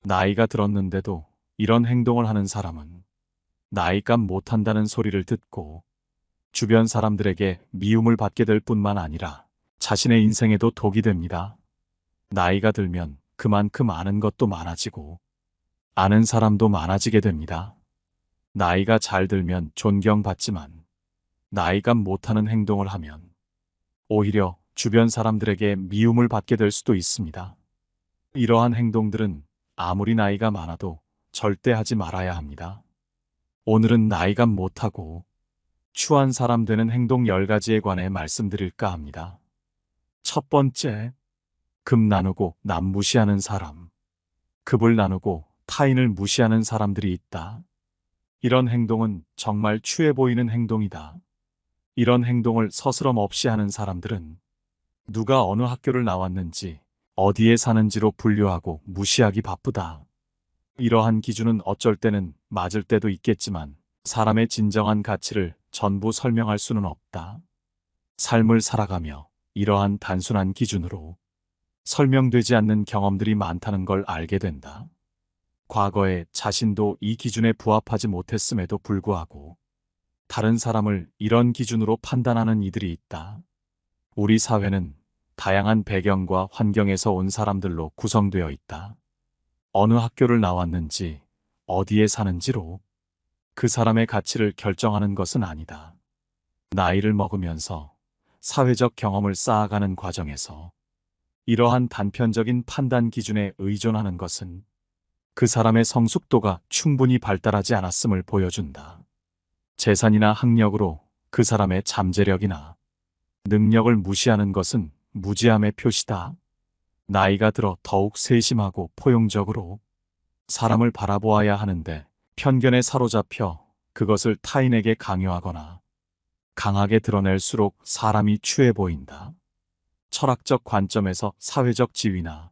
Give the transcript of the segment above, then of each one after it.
나이가 들었는데도 이런 행동을 하는 사람은 나이값 못한다는 소리를 듣고 주변 사람들에게 미움을 받게 될 뿐만 아니라 자신의 인생에도 독이 됩니다. 나이가 들면 그만큼 아는 것도 많아지고 아는 사람도 많아지게 됩니다. 나이가 잘 들면 존경받지만 나이값 못하는 행동을 하면 오히려 주변 사람들에게 미움을 받게 될 수도 있습니다. 이러한 행동들은 아무리 나이가 많아도 절대 하지 말아야 합니다. 오늘은 나이값 못하고 추한 사람 되는 행동 10가지에 관해 말씀드릴까 합니다. 첫 번째, 급 나누고 남 무시하는 사람. 급을 나누고 타인을 무시하는 사람들이 있다. 이런 행동은 정말 추해 보이는 행동이다. 이런 행동을 서스럼 없이 하는 사람들은 누가 어느 학교를 나왔는지 어디에 사는지로 분류하고 무시하기 바쁘다. 이러한 기준은 어쩔 때는 맞을 때도 있겠지만 사람의 진정한 가치를 전부 설명할 수는 없다. 삶을 살아가며 이러한 단순한 기준으로 설명되지 않는 경험들이 많다는 걸 알게 된다. 과거에 자신도 이 기준에 부합하지 못했음에도 불구하고 다른 사람을 이런 기준으로 판단하는 이들이 있다. 우리 사회는 다양한 배경과 환경에서 온 사람들로 구성되어 있다. 어느 학교를 나왔는지, 어디에 사는지로 그 사람의 가치를 결정하는 것은 아니다. 나이를 먹으면서 사회적 경험을 쌓아가는 과정에서 이러한 단편적인 판단 기준에 의존하는 것은 그 사람의 성숙도가 충분히 발달하지 않았음을 보여준다. 재산이나 학력으로 그 사람의 잠재력이나 능력을 무시하는 것은 무지함의 표시다. 나이가 들어 더욱 세심하고 포용적으로 사람을 바라보아야 하는데 편견에 사로잡혀 그것을 타인에게 강요하거나 강하게 드러낼수록 사람이 추해 보인다. 철학적 관점에서 사회적 지위나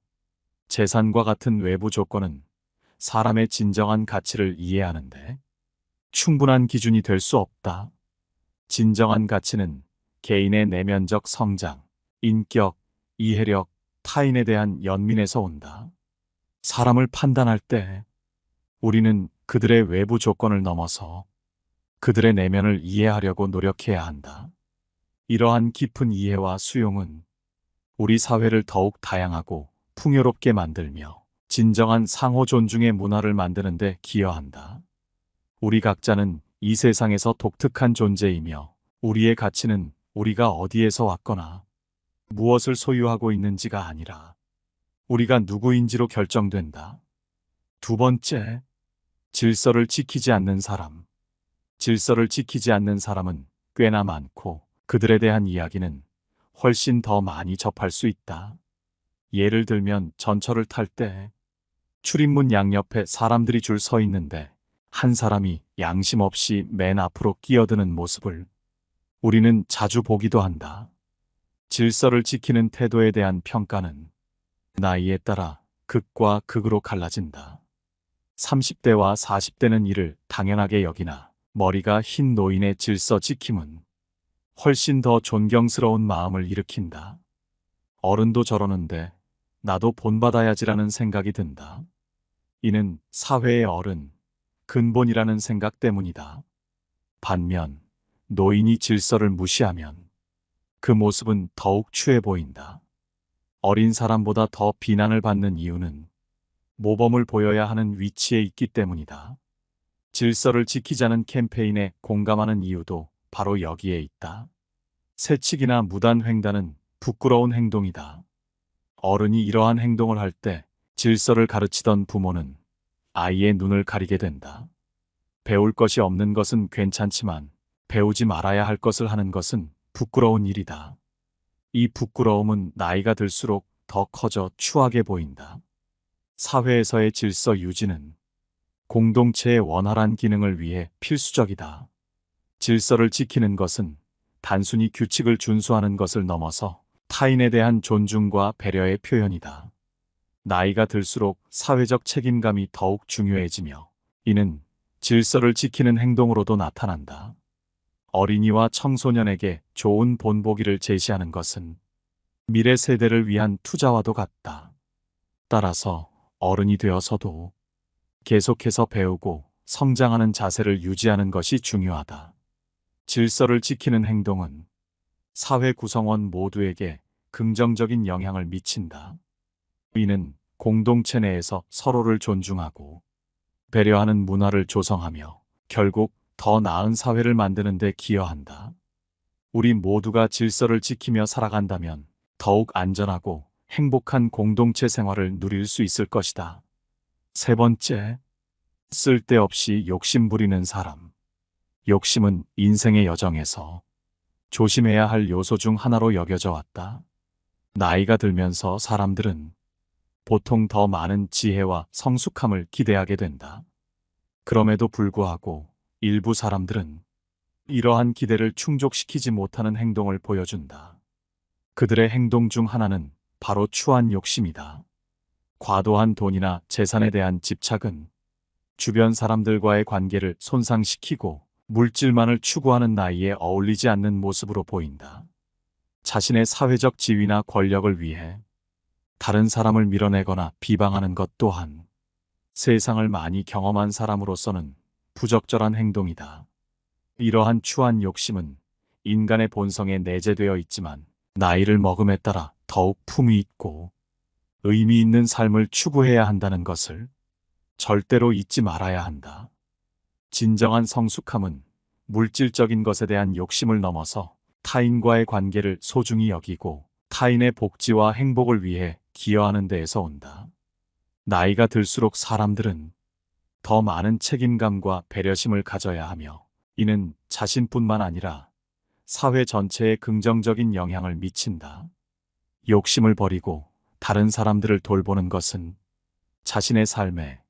재산과 같은 외부 조건은 사람의 진정한 가치를 이해하는데 충분한 기준이 될 수 없다. 진정한 가치는 개인의 내면적 성장, 인격, 이해력, 타인에 대한 연민에서 온다. 사람을 판단할 때 우리는 그들의 외부 조건을 넘어서 그들의 내면을 이해하려고 노력해야 한다. 이러한 깊은 이해와 수용은 우리 사회를 더욱 다양하고 풍요롭게 만들며 진정한 상호 존중의 문화를 만드는 데 기여한다. 우리 각자는 이 세상에서 독특한 존재이며 우리의 가치는 우리가 어디에서 왔거나 무엇을 소유하고 있는지가 아니라 우리가 누구인지로 결정된다. 두 번째, 질서를 지키지 않는 사람. 질서를 지키지 않는 사람은 꽤나 많고 그들에 대한 이야기는 훨씬 더 많이 접할 수 있다. 예를 들면 전철을 탈 때 출입문 양옆에 사람들이 줄 서 있는데 한 사람이 양심 없이 맨 앞으로 끼어드는 모습을 우리는 자주 보기도 한다. 질서를 지키는 태도에 대한 평가는 나이에 따라 극과 극으로 갈라진다. 30대와 40대는 이를 당연하게 여기나 머리가 흰 노인의 질서 지킴은 훨씬 더 존경스러운 마음을 일으킨다. 어른도 저러는데 나도 본받아야지라는 생각이 든다. 이는 사회의 어른, 근본이라는 생각 때문이다. 반면 노인이 질서를 무시하면 그 모습은 더욱 추해 보인다. 어린 사람보다 더 비난을 받는 이유는 모범을 보여야 하는 위치에 있기 때문이다. 질서를 지키자는 캠페인에 공감하는 이유도 바로 여기에 있다. 새치기나 무단 횡단은 부끄러운 행동이다. 어른이 이러한 행동을 할 때 질서를 가르치던 부모는 아이의 눈을 가리게 된다. 배울 것이 없는 것은 괜찮지만 배우지 말아야 할 것을 하는 것은 부끄러운 일이다. 이 부끄러움은 나이가 들수록 더 커져 추하게 보인다. 사회에서의 질서 유지는 공동체의 원활한 기능을 위해 필수적이다. 질서를 지키는 것은 단순히 규칙을 준수하는 것을 넘어서 타인에 대한 존중과 배려의 표현이다. 나이가 들수록 사회적 책임감이 더욱 중요해지며 이는 질서를 지키는 행동으로도 나타난다. 어린이와 청소년에게 좋은 본보기를 제시하는 것은 미래 세대를 위한 투자와도 같다. 따라서 어른이 되어서도 계속해서 배우고 성장하는 자세를 유지하는 것이 중요하다. 질서를 지키는 행동은 사회 구성원 모두에게 긍정적인 영향을 미친다. 이는 공동체 내에서 서로를 존중하고 배려하는 문화를 조성하며 결국 더 나은 사회를 만드는 데 기여한다. 우리 모두가 질서를 지키며 살아간다면 더욱 안전하고 행복한 공동체 생활을 누릴 수 있을 것이다. 세 번째, 쓸데없이 욕심 부리는 사람. 욕심은 인생의 여정에서 조심해야 할 요소 중 하나로 여겨져 왔다. 나이가 들면서 사람들은 보통 더 많은 지혜와 성숙함을 기대하게 된다. 그럼에도 불구하고 일부 사람들은 이러한 기대를 충족시키지 못하는 행동을 보여준다. 그들의 행동 중 하나는 바로 추한 욕심이다. 과도한 돈이나 재산에 대한 집착은 주변 사람들과의 관계를 손상시키고 물질만을 추구하는 나이에 어울리지 않는 모습으로 보인다. 자신의 사회적 지위나 권력을 위해 다른 사람을 밀어내거나 비방하는 것 또한 세상을 많이 경험한 사람으로서는 부적절한 행동이다. 이러한 추한 욕심은 인간의 본성에 내재되어 있지만 나이를 먹음에 따라 더욱 품위 있고 의미 있는 삶을 추구해야 한다는 것을 절대로 잊지 말아야 한다. 진정한 성숙함은 물질적인 것에 대한 욕심을 넘어서 타인과의 관계를 소중히 여기고 타인의 복지와 행복을 위해 기여하는 데에서 온다. 나이가 들수록 사람들은 더 많은 책임감과 배려심을 가져야 하며 이는 자신뿐만 아니라 사회 전체에 긍정적인 영향을 미친다. 욕심을 버리고 다른 사람들을 돌보는 것은 자신의 삶에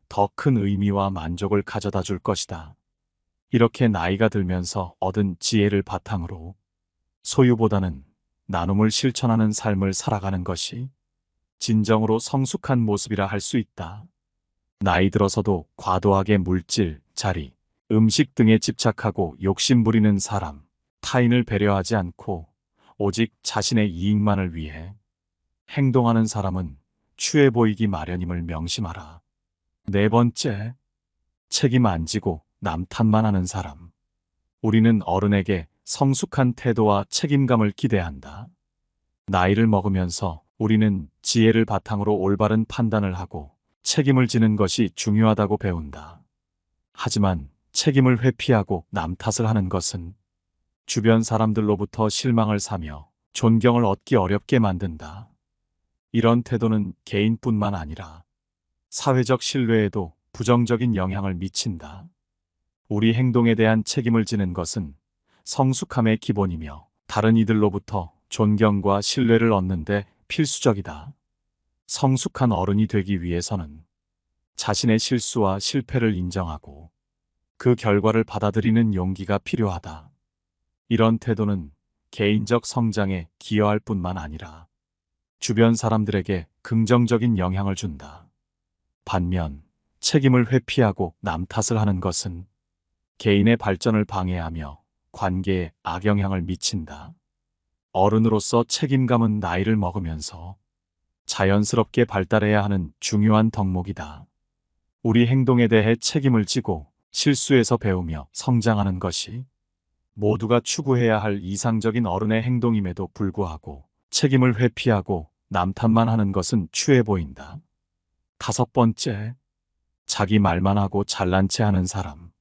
더 큰 의미와 만족을 가져다 줄 것이다. 이렇게 나이가 들면서 얻은 지혜를 바탕으로 소유보다는 나눔을 실천하는 삶을 살아가는 것이 진정으로 성숙한 모습이라 할 수 있다. 나이 들어서도 과도하게 물질, 자리, 음식 등에 집착하고 욕심 부리는 사람, 타인을 배려하지 않고 오직 자신의 이익만을 위해 행동하는 사람은 추해 보이기 마련임을 명심하라. 네 번째, 책임 안 지고 남 탓만 하는 사람. 우리는 어른에게 성숙한 태도와 책임감을 기대한다. 나이를 먹으면서 우리는 지혜를 바탕으로 올바른 판단을 하고 책임을 지는 것이 중요하다고 배운다. 하지만 책임을 회피하고 남 탓을 하는 것은 주변 사람들로부터 실망을 사며 존경을 얻기 어렵게 만든다. 이런 태도는 개인뿐만 아니라 사회적 신뢰에도 부정적인 영향을 미친다. 우리 행동에 대한 책임을 지는 것은 성숙함의 기본이며 다른 이들로부터 존경과 신뢰를 얻는 데 필수적이다. 성숙한 어른이 되기 위해서는 자신의 실수와 실패를 인정하고 그 결과를 받아들이는 용기가 필요하다. 이런 태도는 개인적 성장에 기여할 뿐만 아니라 주변 사람들에게 긍정적인 영향을 준다. 반면 책임을 회피하고 남 탓을 하는 것은 개인의 발전을 방해하며 관계에 악영향을 미친다. 어른으로서 책임감은 나이를 먹으면서 자연스럽게 발달해야 하는 중요한 덕목이다. 우리 행동에 대해 책임을 지고 실수에서 배우며 성장하는 것이 모두가 추구해야 할 이상적인 어른의 행동임에도 불구하고 책임을 회피하고 남 탓만 하는 것은 추해 보인다. 다섯 번째, 자기 말만 하고 잘난 체 하는 사람.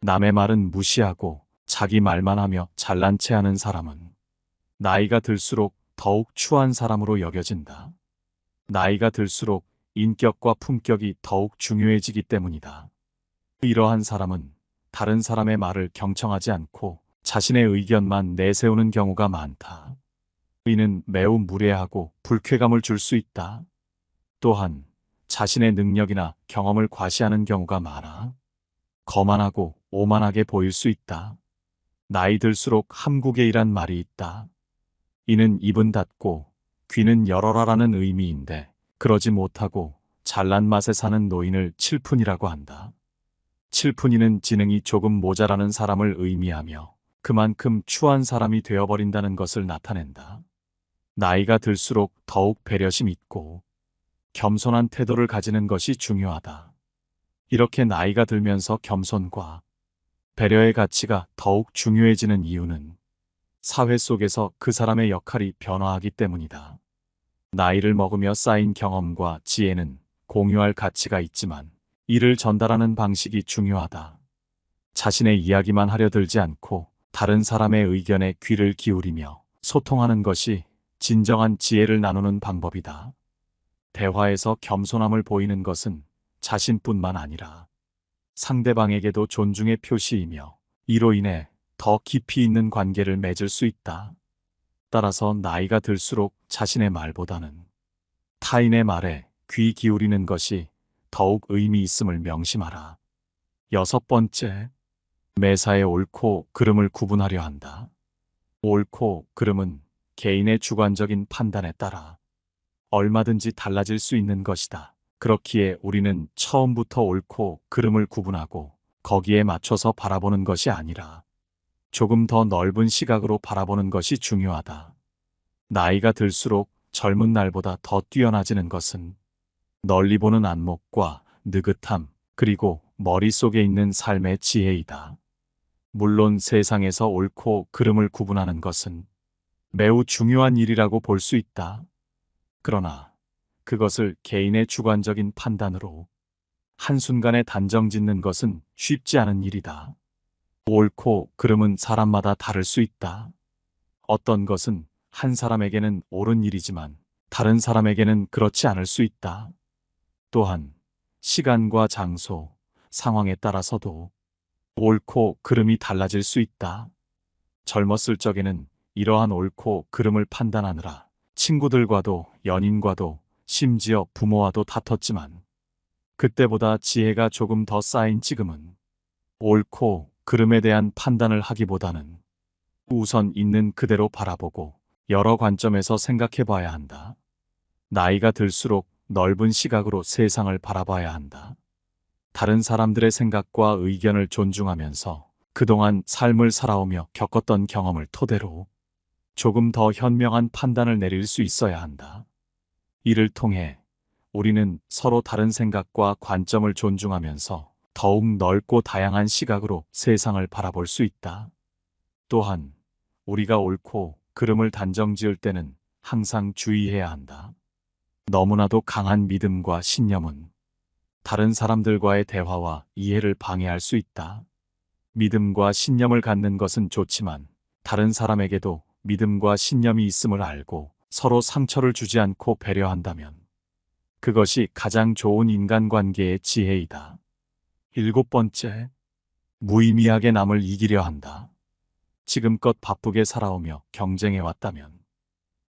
남의 말은 무시하고 자기 말만 하며 잘난 체 하는 사람은 나이가 들수록 더욱 추한 사람으로 여겨진다. 나이가 들수록 인격과 품격이 더욱 중요해지기 때문이다. 이러한 사람은 다른 사람의 말을 경청하지 않고 자신의 의견만 내세우는 경우가 많다. 이는 매우 무례하고 불쾌감을 줄 수 있다. 또한 자신의 능력이나 경험을 과시하는 경우가 많아 거만하고 오만하게 보일 수 있다. 나이 들수록 함구게이란 말이 있다. 이는 입은 닫고 귀는 열어라라는 의미인데 그러지 못하고 잘난 맛에 사는 노인을 칠푼이라고 한다. 칠푼이는 지능이 조금 모자라는 사람을 의미하며 그만큼 추한 사람이 되어버린다는 것을 나타낸다. 나이가 들수록 더욱 배려심 있고 겸손한 태도를 가지는 것이 중요하다. 이렇게 나이가 들면서 겸손과 배려의 가치가 더욱 중요해지는 이유는 사회 속에서 그 사람의 역할이 변화하기 때문이다. 나이를 먹으며 쌓인 경험과 지혜는 공유할 가치가 있지만 이를 전달하는 방식이 중요하다. 자신의 이야기만 하려 들지 않고 다른 사람의 의견에 귀를 기울이며 소통하는 것이 진정한 지혜를 나누는 방법이다. 대화에서 겸손함을 보이는 것은 자신뿐만 아니라 상대방에게도 존중의 표시이며 이로 인해 더 깊이 있는 관계를 맺을 수 있다. 따라서 나이가 들수록 자신의 말보다는 타인의 말에 귀 기울이는 것이 더욱 의미 있음을 명심하라. 6번째, 매사에 옳고 그름을 구분하려 한다. 옳고 그름은 개인의 주관적인 판단에 따라 얼마든지 달라질 수 있는 것이다. 그렇기에 우리는 처음부터 옳고 그름을 구분하고 거기에 맞춰서 바라보는 것이 아니라 조금 더 넓은 시각으로 바라보는 것이 중요하다. 나이가 들수록 젊은 날보다 더 뛰어나지는 것은 널리 보는 안목과 느긋함, 그리고 머릿속에 있는 삶의 지혜이다. 물론 세상에서 옳고 그름을 구분하는 것은 매우 중요한 일이라고 볼 수 있다. 그러나 그것을 개인의 주관적인 판단으로 한순간에 단정 짓는 것은 쉽지 않은 일이다. 옳고 그름은 사람마다 다를 수 있다. 어떤 것은 한 사람에게는 옳은 일이지만 다른 사람에게는 그렇지 않을 수 있다. 또한 시간과 장소, 상황에 따라서도 옳고 그름이 달라질 수 있다. 젊었을 적에는 이러한 옳고 그름을 판단하느라 친구들과도 연인과도 심지어 부모와도 다퉜지만 그때보다 지혜가 조금 더 쌓인 지금은 옳고 그름에 대한 판단을 하기보다는 우선 있는 그대로 바라보고 여러 관점에서 생각해 봐야 한다. 나이가 들수록 넓은 시각으로 세상을 바라봐야 한다. 다른 사람들의 생각과 의견을 존중하면서 그동안 삶을 살아오며 겪었던 경험을 토대로 조금 더 현명한 판단을 내릴 수 있어야 한다. 이를 통해 우리는 서로 다른 생각과 관점을 존중하면서 더욱 넓고 다양한 시각으로 세상을 바라볼 수 있다. 또한 우리가 옳고 그름을 단정 지을 때는 항상 주의해야 한다. 너무나도 강한 믿음과 신념은 다른 사람들과의 대화와 이해를 방해할 수 있다. 믿음과 신념을 갖는 것은 좋지만 다른 사람에게도 믿음과 신념이 있음을 알고 서로 상처를 주지 않고 배려한다면 그것이 가장 좋은 인간관계의 지혜이다. 7번째, 무의미하게 남을 이기려 한다. 지금껏 바쁘게 살아오며 경쟁해왔다면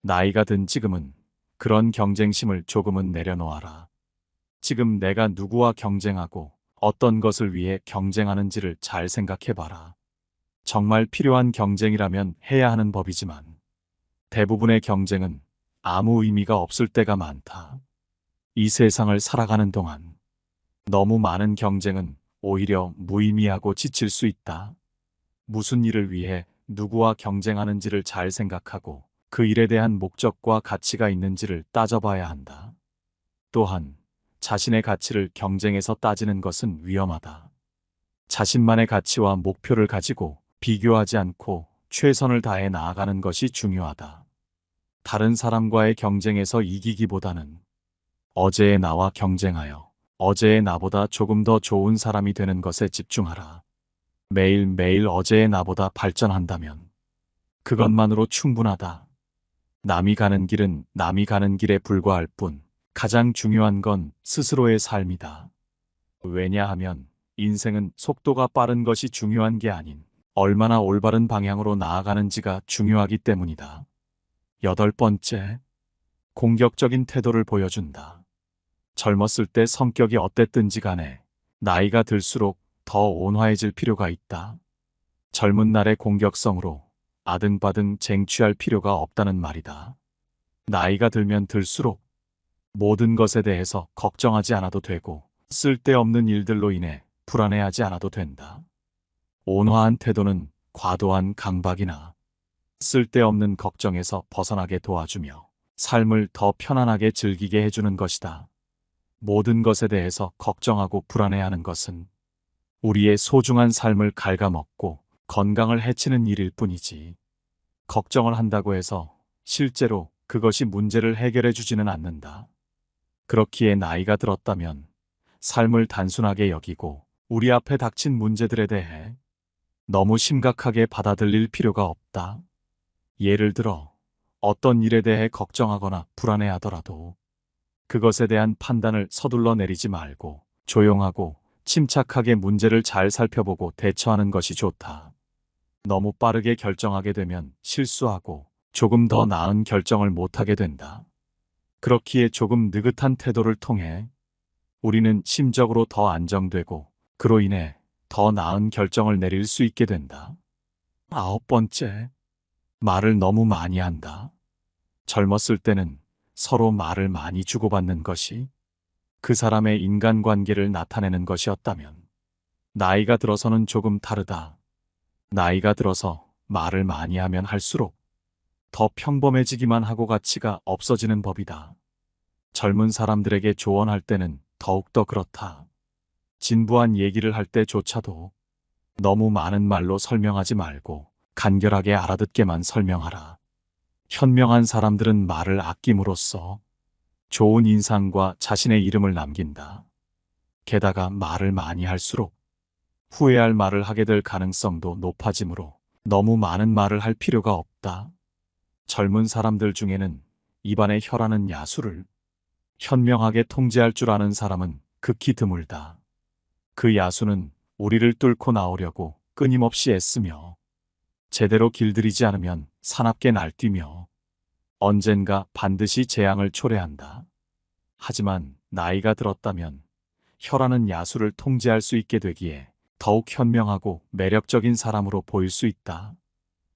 나이가 든 지금은 그런 경쟁심을 조금은 내려놓아라. 지금 내가 누구와 경쟁하고 어떤 것을 위해 경쟁하는지를 잘 생각해봐라. 정말 필요한 경쟁이라면 해야 하는 법이지만 대부분의 경쟁은 아무 의미가 없을 때가 많다. 이 세상을 살아가는 동안 너무 많은 경쟁은 오히려 무의미하고 지칠 수 있다. 무슨 일을 위해 누구와 경쟁하는지를 잘 생각하고 그 일에 대한 목적과 가치가 있는지를 따져봐야 한다. 또한 자신의 가치를 경쟁에서 따지는 것은 위험하다. 자신만의 가치와 목표를 가지고 비교하지 않고 최선을 다해 나아가는 것이 중요하다. 다른 사람과의 경쟁에서 이기기보다는 어제의 나와 경쟁하여 어제의 나보다 조금 더 좋은 사람이 되는 것에 집중하라. 매일매일 어제의 나보다 발전한다면 그것만으로 충분하다. 남이 가는 길은 남이 가는 길에 불과할 뿐 가장 중요한 건 스스로의 삶이다. 왜냐하면 인생은 속도가 빠른 것이 중요한 게 아닌 얼마나 올바른 방향으로 나아가는지가 중요하기 때문이다. 8번째, 공격적인 태도를 보여준다. 젊었을 때 성격이 어땠든지 간에 나이가 들수록 더 온화해질 필요가 있다. 젊은 날의 공격성으로 아등바등 쟁취할 필요가 없다는 말이다. 나이가 들면 들수록 모든 것에 대해서 걱정하지 않아도 되고 쓸데없는 일들로 인해 불안해하지 않아도 된다. 온화한 태도는 과도한 강박이나 쓸데없는 걱정에서 벗어나게 도와주며 삶을 더 편안하게 즐기게 해주는 것이다. 모든 것에 대해서 걱정하고 불안해하는 것은 우리의 소중한 삶을 갉아먹고 건강을 해치는 일일 뿐이지. 걱정을 한다고 해서 실제로 그것이 문제를 해결해 주지는 않는다. 그렇기에 나이가 들었다면 삶을 단순하게 여기고 우리 앞에 닥친 문제들에 대해 너무 심각하게 받아들일 필요가 없다. 예를 들어 어떤 일에 대해 걱정하거나 불안해하더라도 그것에 대한 판단을 서둘러 내리지 말고 조용하고 침착하게 문제를 잘 살펴보고 대처하는 것이 좋다. 너무 빠르게 결정하게 되면 실수하고 조금 더 나은 결정을 못하게 된다. 그렇기에 조금 느긋한 태도를 통해 우리는 심적으로 더 안정되고 그로 인해 더 나은 결정을 내릴 수 있게 된다. 9번째, 말을 너무 많이 한다. 젊었을 때는 서로 말을 많이 주고받는 것이 그 사람의 인간관계를 나타내는 것이었다면 나이가 들어서는 조금 다르다. 나이가 들어서 말을 많이 하면 할수록 더 평범해지기만 하고 가치가 없어지는 법이다. 젊은 사람들에게 조언할 때는 더욱더 그렇다. 진부한 얘기를 할 때조차도 너무 많은 말로 설명하지 말고 간결하게 알아듣게만 설명하라. 현명한 사람들은 말을 아낌으로써 좋은 인상과 자신의 이름을 남긴다. 게다가 말을 많이 할수록 후회할 말을 하게 될 가능성도 높아지므로 너무 많은 말을 할 필요가 없다. 젊은 사람들 중에는 입안의 혀라는 야수를 현명하게 통제할 줄 아는 사람은 극히 드물다. 그 야수는 우리를 뚫고 나오려고 끊임없이 애쓰며 제대로 길들이지 않으면 사납게 날뛰며 언젠가 반드시 재앙을 초래한다. 하지만 나이가 들었다면 혀라는 야수를 통제할 수 있게 되기에 더욱 현명하고 매력적인 사람으로 보일 수 있다.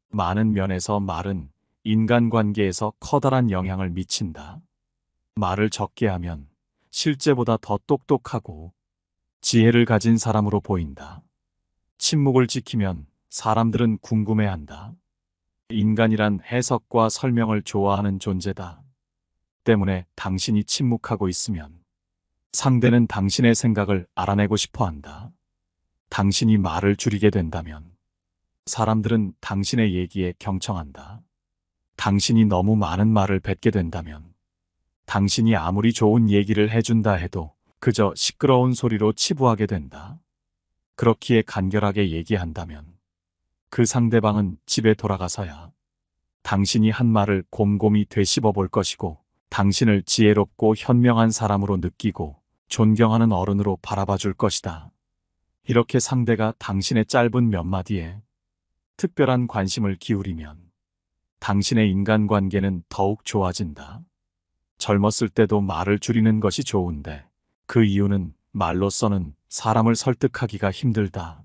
많은 면에서 말은 인간관계에서 커다란 영향을 미친다. 말을 적게 하면 실제보다 더 똑똑하고 지혜를 가진 사람으로 보인다. 침묵을 지키면 사람들은 궁금해한다. 인간이란 해석과 설명을 좋아하는 존재다. 때문에 당신이 침묵하고 있으면 상대는 당신의 생각을 알아내고 싶어 한다. 당신이 말을 줄이게 된다면 사람들은 당신의 얘기에 경청한다. 당신이 너무 많은 말을 뱉게 된다면 당신이 아무리 좋은 얘기를 해준다 해도 그저 시끄러운 소리로 치부하게 된다. 그렇기에 간결하게 얘기한다면 그 상대방은 집에 돌아가서야 당신이 한 말을 곰곰이 되씹어 볼 것이고 당신을 지혜롭고 현명한 사람으로 느끼고 존경하는 어른으로 바라봐 줄 것이다. 이렇게 상대가 당신의 짧은 몇 마디에 특별한 관심을 기울이면 당신의 인간관계는 더욱 좋아진다. 젊었을 때도 말을 줄이는 것이 좋은데 그 이유는 말로서는 사람을 설득하기가 힘들다.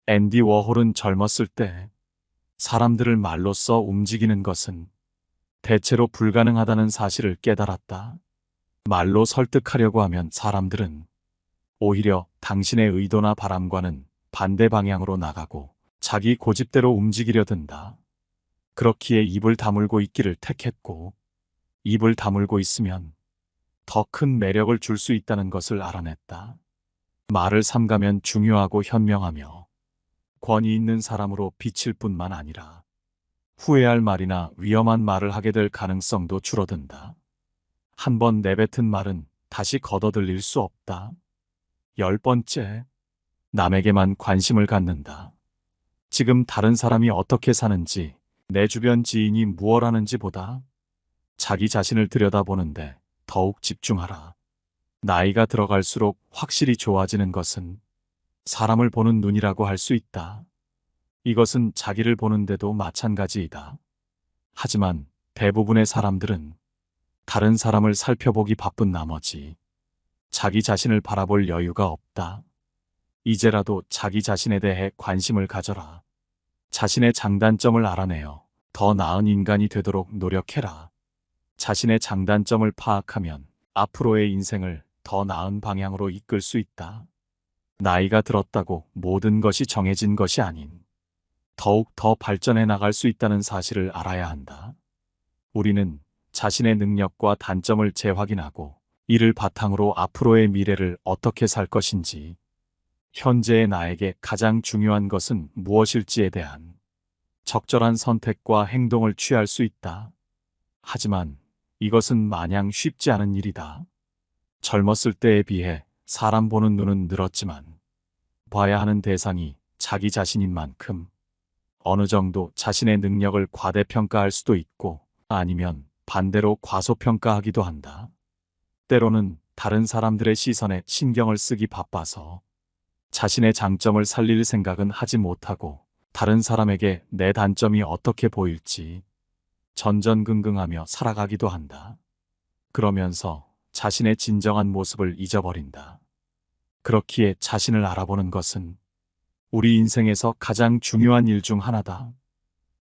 앤디 워홀은 젊었을 때 사람들을 말로써 움직이는 것은 대체로 불가능하다는 사실을 깨달았다. 말로 설득하려고 하면 사람들은 오히려 당신의 의도나 바람과는 반대 방향으로 나가고 자기 고집대로 움직이려 든다. 그렇기에 입을 다물고 있기를 택했고 입을 다물고 있으면 더 큰 매력을 줄 수 있다는 것을 알아냈다. 말을 삼가면 중요하고 현명하며 권위 있는 사람으로 비칠 뿐만 아니라 후회할 말이나 위험한 말을 하게 될 가능성도 줄어든다. 한 번 내뱉은 말은 다시 걷어들일 수 없다. 10번째, 남에게만 관심을 갖는다. 지금 다른 사람이 어떻게 사는지, 내 주변 지인이 무엇 하는지 보다 자기 자신을 들여다보는데 더욱 집중하라. 나이가 들어갈수록 확실히 좋아지는 것은 사람을 보는 눈이라고 할 수 있다. 이것은 자기를 보는데도 마찬가지이다. 하지만 대부분의 사람들은 다른 사람을 살펴보기 바쁜 나머지 자기 자신을 바라볼 여유가 없다. 이제라도 자기 자신에 대해 관심을 가져라. 자신의 장단점을 알아내어 더 나은 인간이 되도록 노력해라. 자신의 장단점을 파악하면 앞으로의 인생을 더 나은 방향으로 이끌 수 있다. 나이가 들었다고 모든 것이 정해진 것이 아닌 더욱 더 발전해 나갈 수 있다는 사실을 알아야 한다. 우리는 자신의 능력과 단점을 재확인하고 이를 바탕으로 앞으로의 미래를 어떻게 살 것인지, 현재의 나에게 가장 중요한 것은 무엇일지에 대한 적절한 선택과 행동을 취할 수 있다. 하지만 이것은 마냥 쉽지 않은 일이다. 젊었을 때에 비해 사람 보는 눈은 늘었지만 봐야 하는 대상이 자기 자신인 만큼 어느 정도 자신의 능력을 과대평가할 수도 있고 아니면 반대로 과소평가하기도 한다. 때로는 다른 사람들의 시선에 신경을 쓰기 바빠서 자신의 장점을 살릴 생각은 하지 못하고 다른 사람에게 내 단점이 어떻게 보일지 전전긍긍하며 살아가기도 한다. 그러면서 자신의 진정한 모습을 잊어버린다. 그렇기에 자신을 알아보는 것은 우리 인생에서 가장 중요한 일 중 하나다.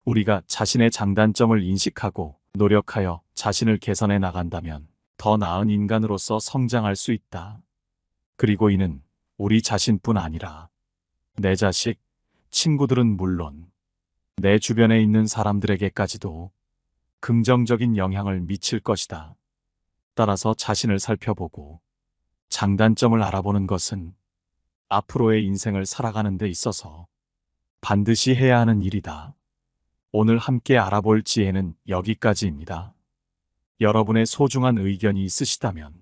우리가 자신의 장단점을 인식하고 노력하여 자신을 개선해 나간다면 더 나은 인간으로서 성장할 수 있다. 그리고 이는 우리 자신뿐 아니라 내 자식, 친구들은 물론 내 주변에 있는 사람들에게까지도 긍정적인 영향을 미칠 것이다. 따라서 자신을 살펴보고 장단점을 알아보는 것은 앞으로의 인생을 살아가는 데 있어서 반드시 해야 하는 일이다. 오늘 함께 알아볼 지혜는 여기까지입니다. 여러분의 소중한 의견이 있으시다면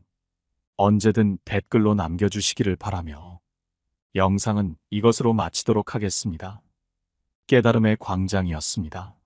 언제든 댓글로 남겨주시기를 바라며 영상은 이것으로 마치도록 하겠습니다. 깨달음의 광장이었습니다.